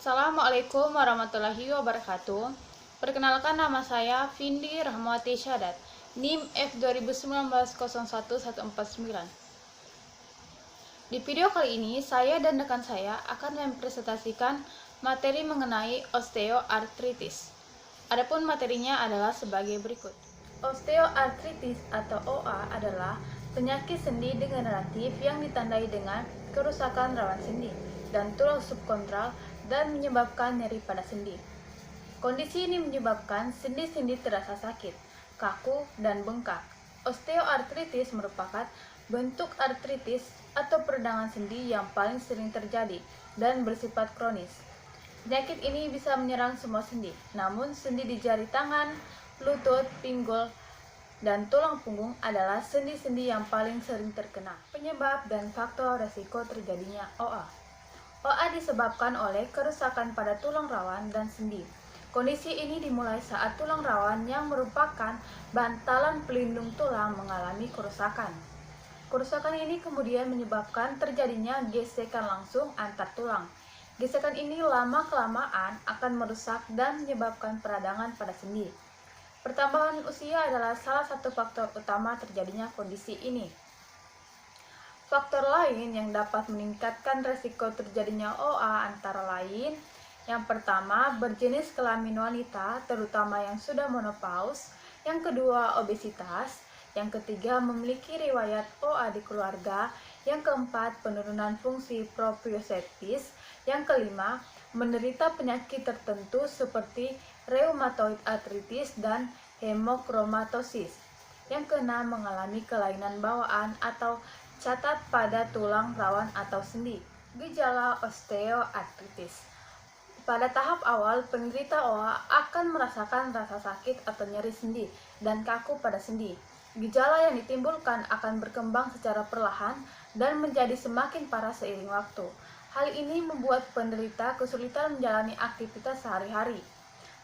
Assalamualaikum warahmatullahi wabarakatuh. Perkenalkan, nama saya Vindi Rahmawati Syadat, NIM F2019011149. Di video kali ini, saya dan rekan saya akan mempresentasikan materi mengenai osteoartritis. Adapun materinya adalah sebagai berikut. Osteoartritis atau OA adalah penyakit sendi degeneratif yang ditandai dengan kerusakan rawan sendi dan tulang subkontral dan menyebabkan nyeri pada sendi. Kondisi ini menyebabkan sendi-sendi terasa sakit, kaku, dan bengkak. Osteoartritis merupakan bentuk artritis atau peradangan sendi yang paling sering terjadi dan bersifat kronis. Penyakit ini bisa menyerang semua sendi, namun sendi di jari tangan, lutut, pinggul, dan tulang punggung adalah sendi-sendi yang paling sering terkena. Penyebab dan faktor resiko terjadinya OA. OA disebabkan oleh kerusakan pada tulang rawan dan sendi. Kondisi ini dimulai saat tulang rawan yang merupakan bantalan pelindung tulang mengalami kerusakan. Kerusakan ini kemudian menyebabkan terjadinya gesekan langsung antar tulang. Gesekan ini lama-kelamaan akan merusak dan menyebabkan peradangan pada sendi. Pertambahan usia adalah salah satu faktor utama terjadinya kondisi ini. Faktor lain yang dapat meningkatkan resiko terjadinya OA antara lain: yang pertama, berjenis kelamin wanita, terutama yang sudah menopause; yang kedua, obesitas; yang ketiga, memiliki riwayat OA di keluarga; yang keempat, penurunan fungsi proprioceptis; yang kelima, menderita penyakit tertentu seperti rheumatoid arthritis dan hemochromatosis; yang keenam, mengalami kelainan bawaan atau catat pada tulang rawan atau sendi. Gejala osteoartritis. Pada tahap awal, penderita OA akan merasakan rasa sakit atau nyeri sendi dan kaku pada sendi. Gejala yang ditimbulkan akan berkembang secara perlahan dan menjadi semakin parah seiring waktu. Hal ini membuat penderita kesulitan menjalani aktivitas sehari-hari.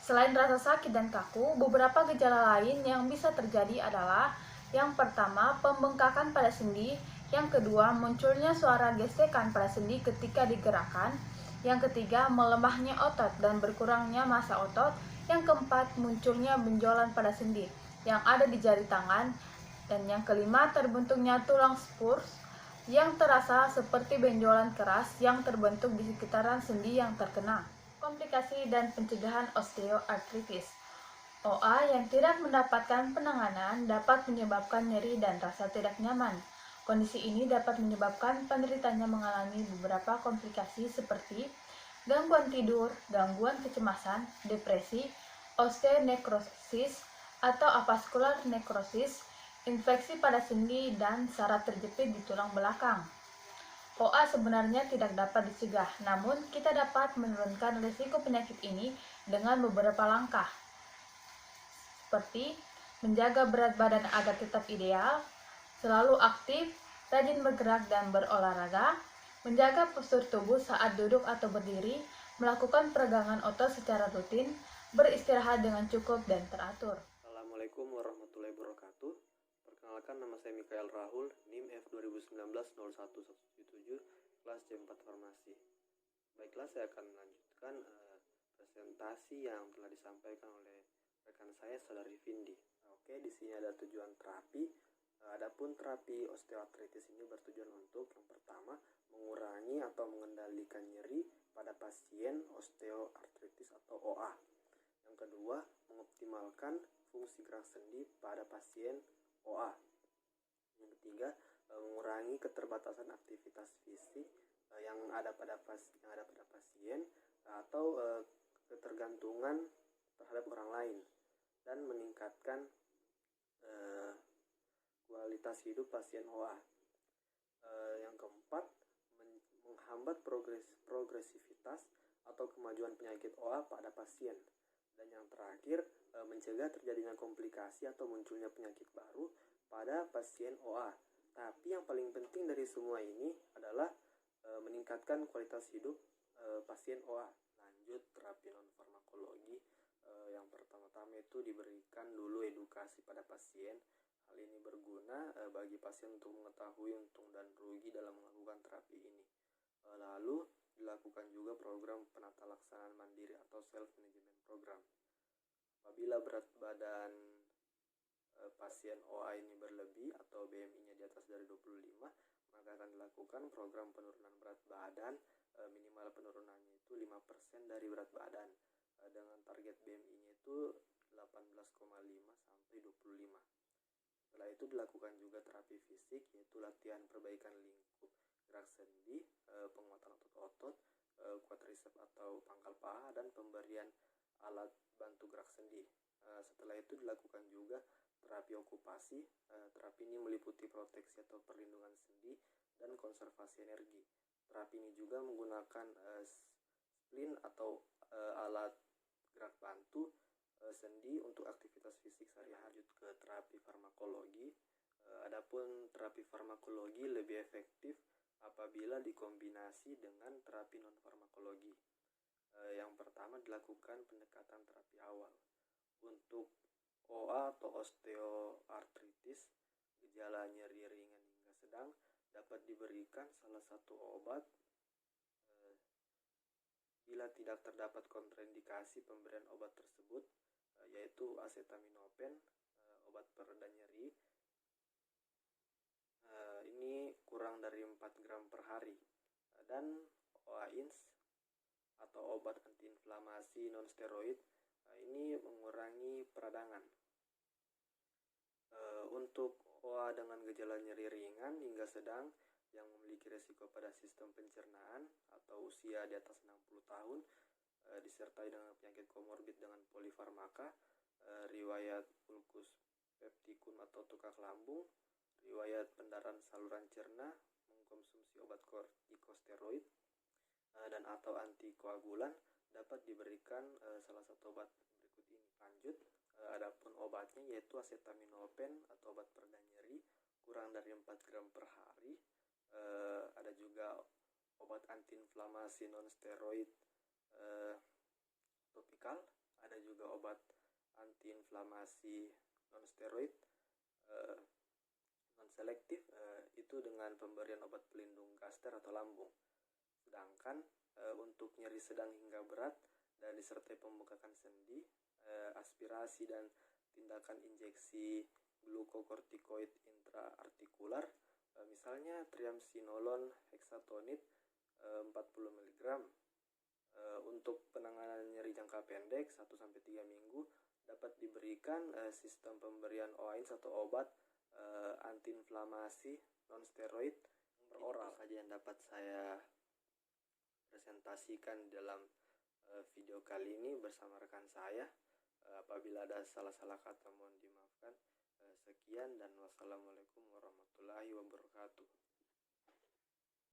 Selain rasa sakit dan kaku, beberapa gejala lain yang bisa terjadi adalah: yang pertama, pembengkakan pada sendi; yang kedua, munculnya suara gesekan pada sendi ketika digerakkan; yang ketiga, melemahnya otot dan berkurangnya massa otot; yang keempat, munculnya benjolan pada sendi yang ada di jari tangan; dan yang kelima, terbentuknya tulang spurs yang terasa seperti benjolan keras yang terbentuk di sekitaran sendi yang terkena. Komplikasi dan pencegahan osteoartritis. OA yang tidak mendapatkan penanganan dapat menyebabkan nyeri dan rasa tidak nyaman. Kondisi ini dapat menyebabkan penderitanya mengalami beberapa komplikasi seperti gangguan tidur, gangguan kecemasan, depresi, osteonekrosis atau avaskular nekrosis, infeksi pada sendi, dan saraf terjepit di tulang belakang. OA sebenarnya tidak dapat dicegah, namun kita dapat menurunkan risiko penyakit ini dengan beberapa langkah, seperti menjaga berat badan agar tetap ideal, selalu aktif, rajin bergerak dan berolahraga, menjaga postur tubuh saat duduk atau berdiri, melakukan peregangan otot secara rutin, beristirahat dengan cukup dan teratur. Assalamualaikum warahmatullahi wabarakatuh. Perkenalkan, nama saya Mikael Rahul, NIM F2019-0117, kelas C4 Farmasi. Baiklah, saya akan melanjutkan presentasi yang telah disampaikan oleh rekan saya, saudari Vindi. Oke, di sini ada tujuan terapi. Adapun terapi osteoartritis ini bertujuan untuk: yang pertama, mengurangi atau mengendalikan nyeri pada pasien osteoartritis atau OA. Yang kedua, mengoptimalkan fungsi gerak sendi pada pasien OA. Yang ketiga, mengurangi keterbatasan aktivitas fisik yang ada pada pasien atau ketergantungan terhadap orang lain, dan meningkatkan kualitas hidup pasien OA. Yang keempat, menghambat progresivitas atau kemajuan penyakit OA pada pasien. Dan yang terakhir, mencegah terjadinya komplikasi atau munculnya penyakit baru pada pasien OA. Tapi yang paling penting dari semua ini adalah meningkatkan kualitas hidup pasien OA. Lanjut, terapi non-farmakologi. Yang pertama-tama itu diberikan dulu edukasi pada pasien. Hal ini berguna bagi pasien untuk mengetahui untung dan rugi dalam melakukan terapi ini. Lalu dilakukan dilakukan juga program penata laksanaan mandiri atau self management program. Apabila berat badan pasien OA ini berlebih atau BMI-nya di atas dari 25, maka akan dilakukan program penurunan berat badan, minimal penurunannya itu 5% dari berat badan, dengan target BMI-nya itu 18,5 sampai 25. Setelah itu dilakukan juga terapi fisik, yaitu latihan perbaikan lingkup gerak sendi, penguatan otot-otot, quadriceps atau pangkal paha, dan pemberian alat bantu gerak sendi. Setelah itu dilakukan juga terapi okupasi. Terapi ini meliputi proteksi atau perlindungan sendi dan konservasi energi. Terapi ini juga menggunakan splint atau alat gerak bantu sendi untuk aktivitas fisik sehari-hari. Lanjut ke terapi farmakologi. Adapun terapi farmakologi lebih efektif apabila dikombinasi dengan terapi non farmakologi. Yang pertama dilakukan pendekatan terapi awal. Untuk OA atau osteoartritis, gejala nyeri ringan hingga sedang, dapat diberikan salah satu obat bila tidak terdapat kontraindikasi pemberian obat tersebut, yaitu acetaminophen, obat pereda nyeri. Ini kurang dari 4 gram per hari. Dan OAINS atau obat antiinflamasi non-steroid, ini mengurangi peradangan. Untuk OA dengan gejala nyeri ringan hingga sedang yang memiliki resiko pada sistem pencernaan atau usia di atas 60 tahun, disertai dengan penyakit komorbid dengan polifarmaka, riwayat ulkus peptikun atau tukak lambung, riwayat pendarahan saluran cerna, mengkonsumsi obat kortikosteroid dan atau antikoagulan, dapat diberikan salah satu obat berikut ini. Lanjut, adapun obatnya yaitu acetaminophen atau obat pereda nyeri kurang dari 4 gram per hari. Ada juga obat antiinflamasi non-steroid topikal, ada juga obat antiinflamasi non-steroid non-selektif, itu dengan pemberian obat pelindung gaster atau lambung. Sedangkan untuk nyeri sedang hingga berat dan disertai pembengkakan sendi, aspirasi dan tindakan injeksi glukokortikoid intraartikular, misalnya triamcinolone hexatonid 40 mg. Untuk penanganan nyeri jangka pendek 1-3 minggu dapat diberikan sistem pemberian OAINS atau obat antiinflamasi non-steroid beroral. Itu saja yang dapat saya presentasikan dalam video kali ini bersama rekan saya. Apabila ada salah-salah kata mohon dimaafkan. Sekian dan wassalamualaikum warahmatullahi wabarakatuh.